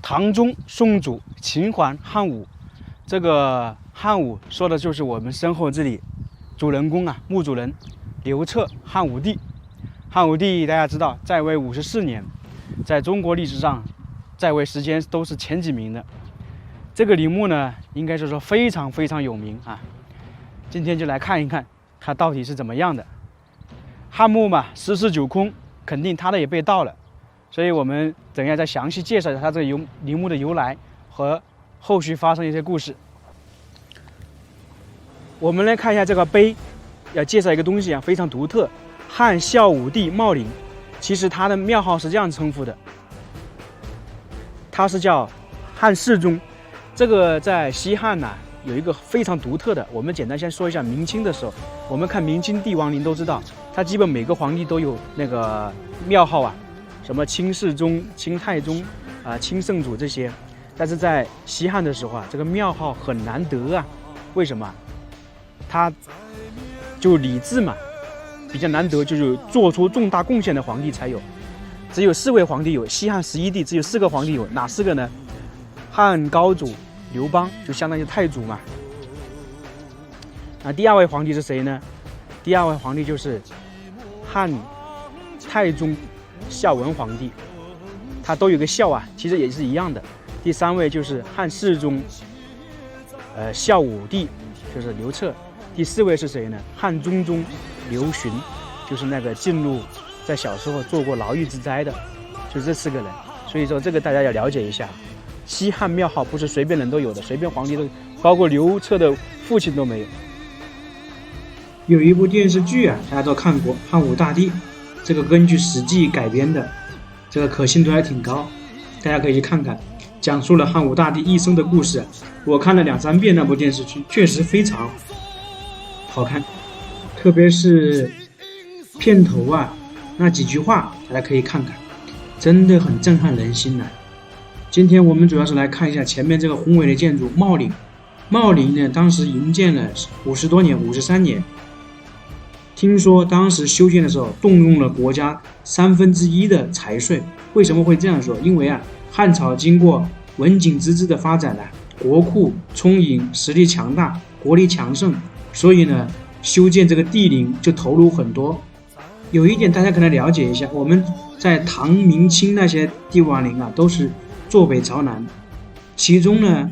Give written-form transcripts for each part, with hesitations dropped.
唐宗宋祖秦皇汉武。这个汉武说的就是我们身后这里主人公啊，墓主人刘彻，汉武帝。汉武帝大家知道在位54年，在中国历史上在位时间都是前几名的。这个陵墓呢，应该是说非常非常有名啊。今天就来看一看它到底是怎么样的。汉墓嘛，十室九空，肯定它的也被盗了，所以我们等一下再详细介绍一下它这个陵墓的由来和后续发生一些故事。我们来看一下这个碑，要介绍一个东西啊，非常独特。汉孝武帝茂陵，其实它的庙号是这样称呼的，它是叫汉世宗。这个在西汉呢，有一个非常独特的。我们简单先说一下明清的时候，我们看明清帝王陵都知道，它基本每个皇帝都有那个庙号啊，什么清世宗、清太宗啊、清圣祖这些。但是在西汉的时候啊，这个庙号很难得啊。为什么？他就礼制嘛，比较难得，就是做出重大贡献的皇帝才有。只有4位皇帝有，西汉11帝只有4个皇帝有，哪4个呢？汉高祖刘邦，就相当于太祖嘛。那第2位皇帝是谁呢？第2位皇帝就是汉太宗孝文皇帝，他都有个孝啊，其实也是一样的。第3位就是汉世宗，孝武帝，就是刘彻。第4位是谁呢？汉中宗刘询，就是那个进入在小时候做过牢狱之灾的，就这4个人。所以说这个大家要了解一下。西汉庙号不是随便人都有的，随便皇帝都，包括刘彻的父亲都没有。有一部电视剧啊，大家都看过《汉武大帝》，这个根据史记改编的，这个可信度还挺高，大家可以去看看，讲述了汉武大帝一生的故事。我看了2、3遍那部电视剧，确实非常好看，特别是片头啊那几句话，大家可以看看，真的很震撼人心啊。今天我们主要是来看一下前面这个宏伟的建筑茂陵。茂陵呢，当时营建了50多年，53年。听说当时修建的时候动用了国家1/3的财税。为什么会这样说？因为啊，汉朝经过文景之治的发展呢，国库充盈，实力强大，国力强盛，所以呢，修建这个帝陵就投入很多。有一点大家可能了解一下，我们在唐、明清那些帝王陵啊，都是坐北朝南，其中呢，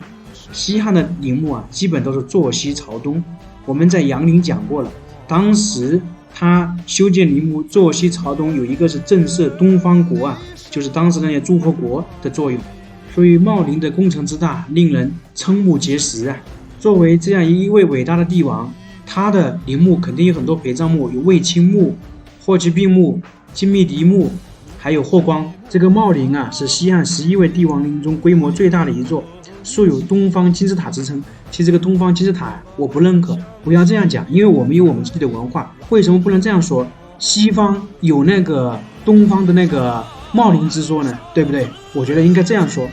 西汉的陵墓啊，基本都是坐西朝东。我们在杨陵讲过了，当时他修建陵墓坐西朝东，有一个是震慑东方国啊，就是当时那些诸侯国的作用。所以茂陵的工程之大，令人瞠目结舌啊！作为这样一位伟大的帝王，他的陵墓肯定有很多陪葬墓，有卫青墓、霍去病墓、金密迪墓，还有霍光。这个茂陵啊，是西汉11位帝王陵中规模最大的一座，素有东方金字塔之称。其实这个东方金字塔我不认可，不要这样讲，因为我们有我们自己的文化。为什么不能这样说？西方有那个东方的那个茂陵之说呢，对不对？我觉得应该这样说。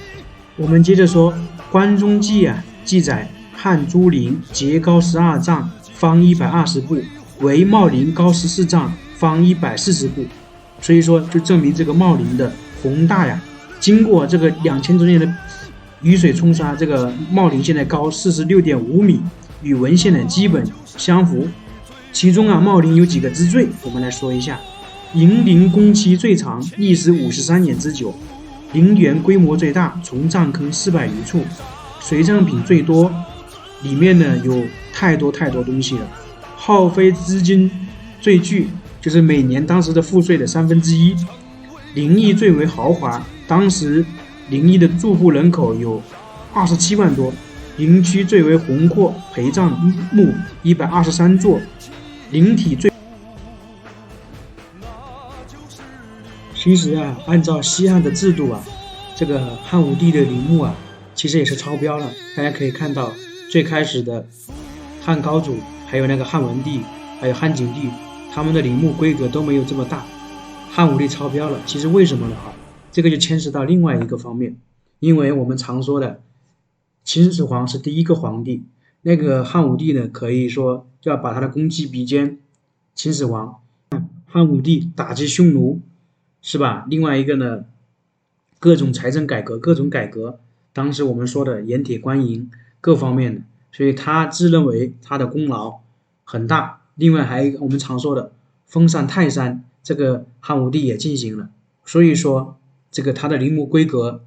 我们接着说，《关中记》啊记载，汉朱陵节高12丈，方120步，为茂陵高14丈，方140步。所以说，就证明这个茂陵的宏大呀。经过这个2000多年的雨水冲刷，这个茂陵现在高46.5米，与文献的基本相符。其中啊，茂陵有几个之最，我们来说一下。营陵工期最长，历时53年之久；陵园规模最大，从葬坑400余处；随葬品最多，里面呢有太多东西了。耗费资金最巨，就是每年当时的赋税的1/3。陵邑最为豪华，当时陵邑的住户人口有27万多。陵区最为宏阔，陪葬墓123座，陵体最。其实啊，按照西汉的制度啊，这个汉武帝的陵墓啊，其实也是超标了。大家可以看到，最开始的汉高祖，还有那个汉文帝，还有汉景帝，他们的陵墓规格都没有这么大。汉武帝超标了，其实为什么呢？这个就牵涉到另外一个方面，因为我们常说的秦始皇是第一个皇帝，那个汉武帝呢，可以说要把他的功绩比肩秦始皇。汉武帝打击匈奴，是吧？另外一个呢，各种财政改革，各种改革。当时我们说的盐铁官营各方面的，所以他自认为他的功劳很大。另外还有一个我们常说的封禅泰山，这个汉武帝也进行了，所以说这个他的陵墓规格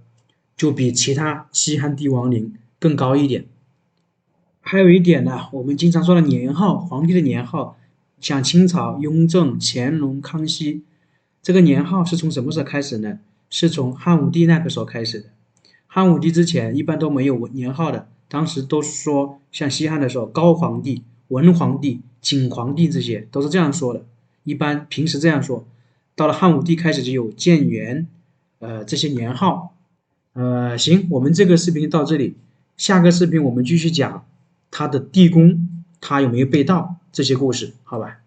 就比其他西汉帝王陵更高一点。还有一点呢，我们经常说的年号，皇帝的年号，像清朝雍正、乾隆、康熙，这个年号是从什么时候开始呢？是从汉武帝那个时候开始的。汉武帝之前一般都没有年号的，当时都说像西汉的时候，高皇帝、文皇帝、景皇帝这些都是这样说的，一般平时这样说。到了汉武帝开始就有建元，这些年号。行，我们这个视频到这里，下个视频我们继续讲他的地宫，他有没有被盗这些故事，好吧？